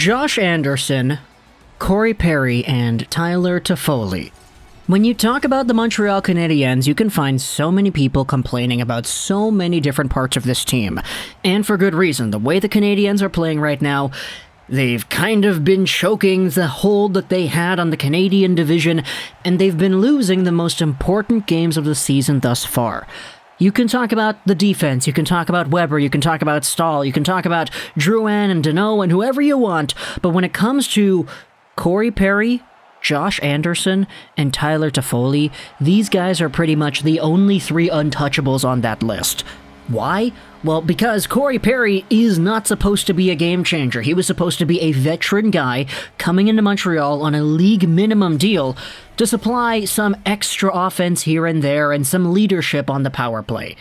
Josh Anderson, Corey Perry, and Tyler Toffoli. When you talk about the Montreal Canadiens, you can find so many people complaining about so many different parts of this team. And for good reason. The way the Canadiens are playing right now, they've kind of been choking the hold that they had on the Canadian division, and they've been losing the most important games of the season thus far. You can talk about the defense, you can talk about Weber, you can talk about Stahl, you can talk about Drouin and Deneau and whoever you want, but when it comes to Corey Perry, Josh Anderson, and Tyler Toffoli, these guys are pretty much the only three untouchables on that list. Why? Well, because Corey Perry is not supposed to be a game changer. He was supposed to be a veteran guy coming into Montreal on a league minimum deal to supply some extra offense here and there and some leadership on the power play.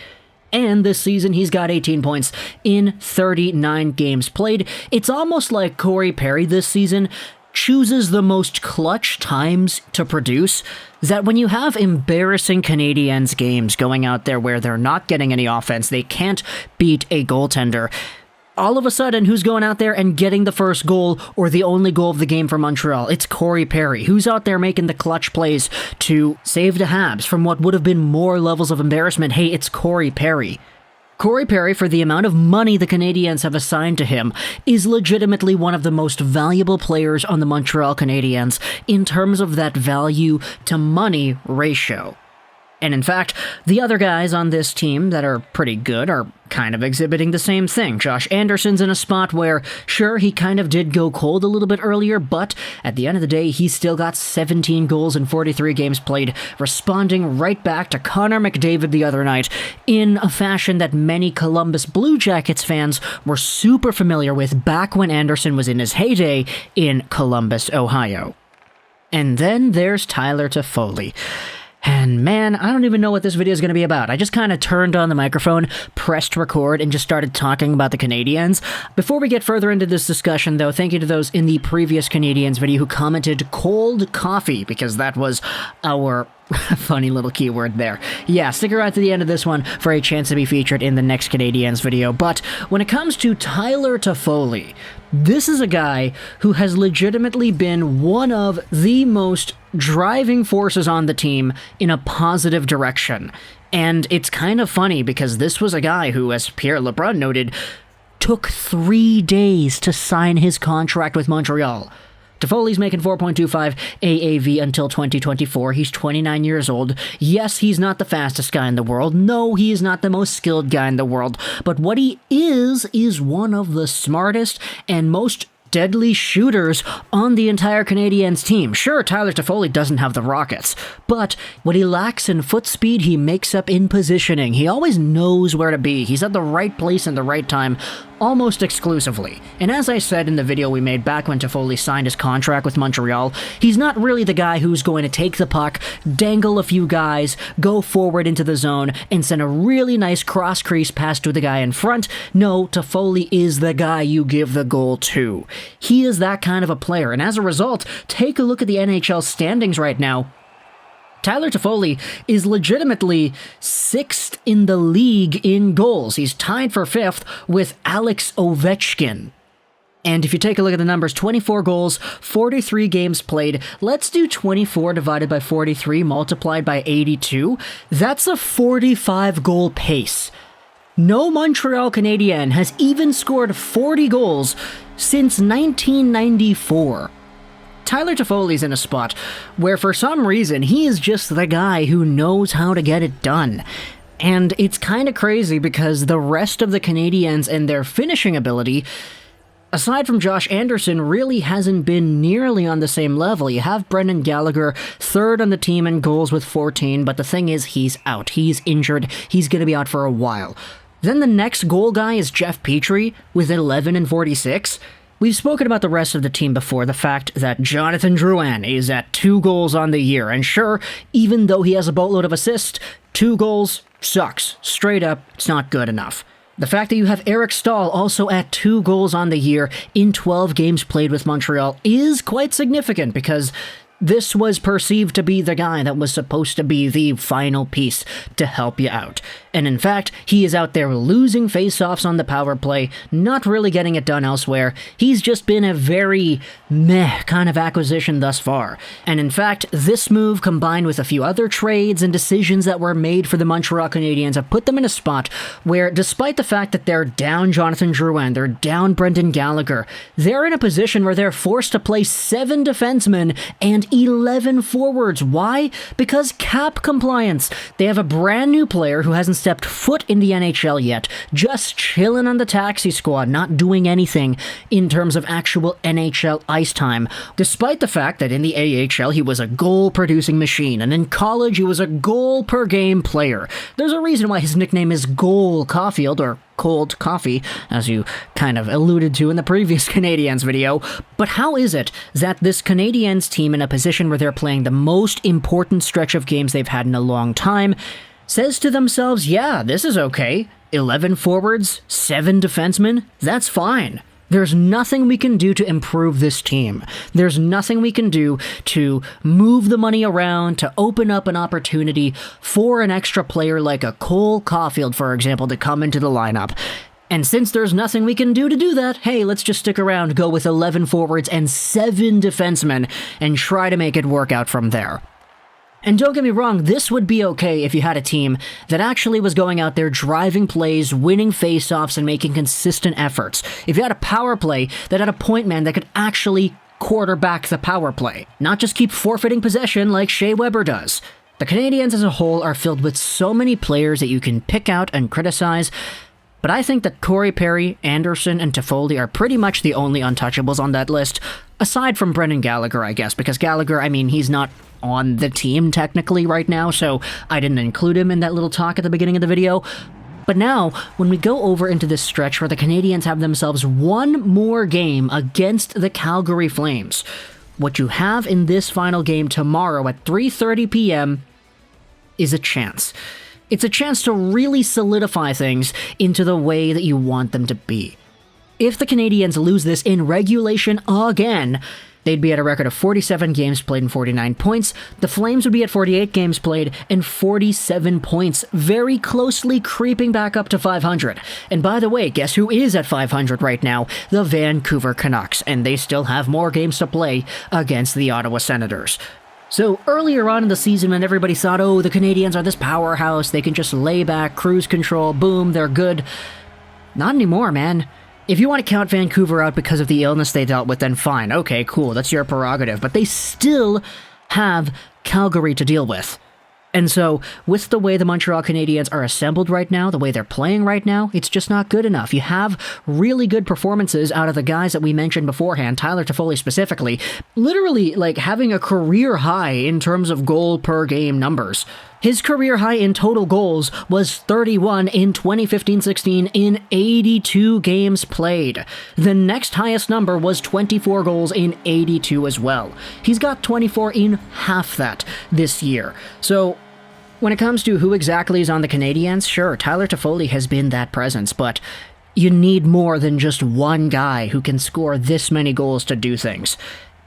And this season, he's got 18 points in 39 games played. It's almost like Corey Perry this season chooses the most clutch times to produce, that when you have embarrassing Canadiens games going out there where they're not getting any offense, they can't beat a goaltender, all of a sudden, who's going out there and getting the first goal or the only goal of the game for Montreal? It's Corey Perry. Who's out there making the clutch plays to save the Habs from what would have been more levels of embarrassment? Hey, it's Corey Perry. Corey Perry, for the amount of money the Canadiens have assigned to him, is legitimately one of the most valuable players on the Montreal Canadiens in terms of that value to money ratio. And in fact, the other guys on this team that are pretty good are kind of exhibiting the same thing. Josh Anderson's in a spot where, sure, he kind of did go cold a little bit earlier, but at the end of the day, he's still got 17 goals in 43 games played, responding right back to Connor McDavid the other night in a fashion that many Columbus Blue Jackets fans were super familiar with back when Anderson was in his heyday in Columbus, Ohio. And then there's Tyler Toffoli. And man, I don't even know what this video is going to be about. I just kind of turned on the microphone, pressed record, and just started talking about the Canadiens. Before we get further into this discussion, though, thank you to those in the previous Canadiens video who commented cold coffee, because that was our funny little keyword there. Yeah, stick around to the end of this one for a chance to be featured in the next Canadiens video. But when it comes to Tyler Toffoli, this is a guy who has legitimately been one of the most driving forces on the team in a positive direction. And it's kind of funny because this was a guy who, as Pierre Lebrun noted, took 3 days to sign his contract with Montreal. Toffoli's making 4.25 AAV until 2024. He's 29 years old. Yes, he's not the fastest guy in the world. No, he is not the most skilled guy in the world. But what he is one of the smartest and most deadly shooters on the entire Canadiens team. Sure, Tyler Toffoli doesn't have the rockets, but what he lacks in foot speed, he makes up in positioning. He always knows where to be. He's at the right place in the right time, almost exclusively. And as I said in the video we made back when Toffoli signed his contract with Montreal, he's not really the guy who's going to take the puck, dangle a few guys, go forward into the zone, and send a really nice cross-crease pass to the guy in front. No, Toffoli is the guy you give the goal to. He is that kind of a player, and as a result, take a look at the NHL standings right now. Tyler Toffoli is legitimately 6th in the league in goals. He's tied for 5th with Alex Ovechkin. And if you take a look at the numbers, 24 goals, 43 games played. Let's do 24 divided by 43 multiplied by 82. That's a 45-goal pace. No Montreal Canadien has even scored 40 goals since 1994. Tyler Toffoli's in a spot where for some reason he is just the guy who knows how to get it done. And it's kind of crazy because the rest of the Canadiens and their finishing ability, aside from Josh Anderson, really hasn't been nearly on the same level. You have Brendan Gallagher, 3rd on the team in goals with 14, but the thing is he's out. He's injured. He's going to be out for a while. Then the next goal guy is Jeff Petrie with 11 and 46. We've spoken about the rest of the team before, the fact that Jonathan Drouin is at 2 goals on the year, and sure, even though he has a boatload of assists, 2 goals sucks. Straight up, it's not good enough. The fact that you have Eric Stahl also at 2 goals on the year in 12 games played with Montreal is quite significant because This was perceived to be the guy that was supposed to be the final piece to help you out. And in fact, he is out there losing faceoffs on the power play, not really getting it done elsewhere. He's just been a very meh kind of acquisition thus far. And in fact, this move combined with a few other trades and decisions that were made for the Montreal Canadiens have put them in a spot where, despite the fact that they're down Jonathan Drouin, they're down Brendan Gallagher, they're in a position where they're forced to play 7 defensemen and 11 forwards. Why? Because cap compliance. They have a brand new player who hasn't stepped foot in the NHL yet, just chilling on the taxi squad, not doing anything in terms of actual NHL ice time, despite the fact that in the AHL he was a goal-producing machine, and in college he was a goal-per-game player. There's a reason why his nickname is Cole Caufield, or Cold Coffee, as you kind of alluded to in the previous Canadiens video. But how is it that this Canadiens team, in a position where they're playing the most important stretch of games they've had in a long time, says to themselves, yeah, this is okay. 11 forwards, 7 defensemen, that's fine. There's nothing we can do to improve this team. There's nothing we can do to move the money around, to open up an opportunity for an extra player like a Cole Caufield, for example, to come into the lineup. And since there's nothing we can do to do that, hey, let's just stick around, go with 11 forwards and 7 defensemen, and try to make it work out from there. And don't get me wrong, this would be okay if you had a team that actually was going out there driving plays, winning faceoffs, and making consistent efforts. If you had a power play that had a point man that could actually quarterback the power play, not just keep forfeiting possession like Shea Weber does. The Canadiens as a whole are filled with so many players that you can pick out and criticize, but I think that Corey Perry, Anderson, and Toffoli are pretty much the only untouchables on that list, aside from Brendan Gallagher, I guess, because Gallagher, I mean, he's not on the team technically right now, so I didn't include him in that little talk at the beginning of the video. But now, when we go over into this stretch where the Canadiens have themselves one more game against the Calgary Flames, what you have in this final game tomorrow at 3:30 p.m. is a chance. It's a chance to really solidify things into the way that you want them to be. If the Canadiens lose this in regulation again, they'd be at a record of 47 games played and 49 points. The Flames would be at 48 games played and 47 points, very closely creeping back up to 500. And by the way, guess who is at 500 right now? The Vancouver Canucks, and they still have more games to play against the Ottawa Senators. So earlier on in the season, when everybody thought, oh, the Canadiens are this powerhouse, they can just lay back, cruise control, boom, they're good. Not anymore, man. If you want to count Vancouver out because of the illness they dealt with, then fine. Okay, cool, that's your prerogative. But they still have Calgary to deal with. And so, with the way the Montreal Canadiens are assembled right now, the way they're playing right now, it's just not good enough. You have really good performances out of the guys that we mentioned beforehand, Tyler Toffoli specifically, literally like having a career high in terms of goal per game numbers. His career high in total goals was 31 in 2015-16 in 82 games played. The next highest number was 24 goals in 82 as well. He's got 24 in half that this year. So, when it comes to who exactly is on the Canadiens, sure, Tyler Toffoli has been that presence, but you need more than just one guy who can score this many goals to do things.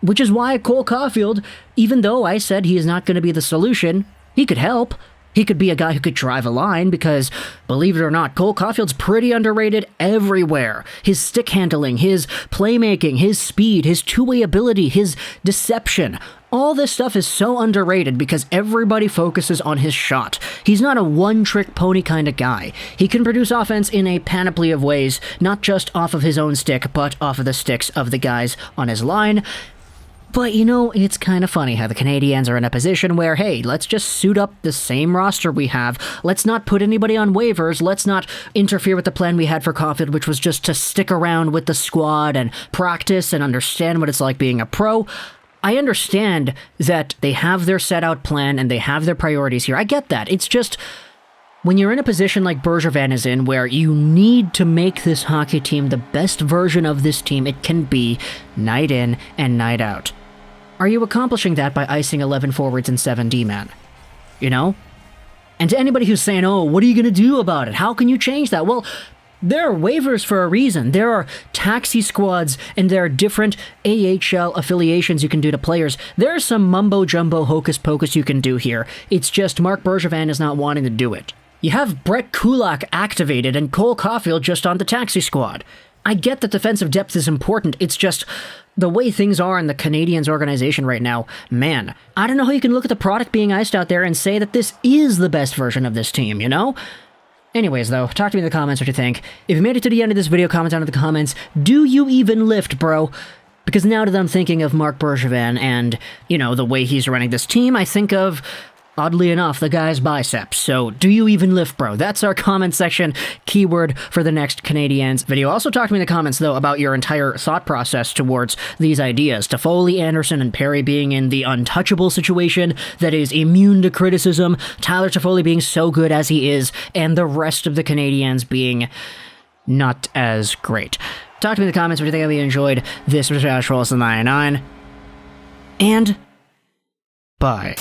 Which is why Cole Caufield, even though I said he is not going to be the solution, he could help. He could be a guy who could drive a line because, believe it or not, Cole Caufield's pretty underrated everywhere. His stick handling, his playmaking, his speed, his two-way ability, his deception. All this stuff is so underrated because everybody focuses on his shot. He's not a one-trick pony kind of guy. He can produce offense in a panoply of ways, not just off of his own stick, but off of the sticks of the guys on his line. But, you know, it's kind of funny how the Canadiens are in a position where, hey, let's just suit up the same roster we have. Let's not put anybody on waivers. Let's not interfere with the plan we had for Caufield, which was just to stick around with the squad and practice and understand what it's like being a pro. I understand that they have their set-out plan and they have their priorities here. I get that. It's just, when you're in a position like Bergevin is in, where you need to make this hockey team the best version of this team it can be, night in and night out. Are you accomplishing that by icing 11 forwards and 7 D-men? You know? And to anybody who's saying, oh, what are you going to do about it? How can you change that? Well, There are waivers for a reason. There are taxi squads, and there are different AHL affiliations you can do to players. There's some mumbo-jumbo hocus-pocus you can do here. It's just Marc Bergevin is not wanting to do it. You have Brett Kulak activated and Cole Caufield just on the taxi squad. I get that defensive depth is important, it's just the way things are in the Canadiens organization right now, man, I don't know how you can look at the product being iced out there and say that this is the best version of this team, you know? Anyways, though, talk to me in the comments what you think. If you made it to the end of this video, comment down in the comments, do you even lift, bro? Because now that I'm thinking of Marc Bergevin and, you know, the way he's running this team, I think of, oddly enough, the guy's biceps. So, do you even lift, bro? That's our comment section keyword for the next Canadiens video. Also, talk to me in the comments, though, about your entire thought process towards these ideas. Toffoli, Anderson, and Perry being in the untouchable situation that is immune to criticism, Tyler Toffoli being so good as he is, and the rest of the Canadiens being not as great. Talk to me in the comments what you think. I really enjoyed this. Was Josh Rolls 99, and bye.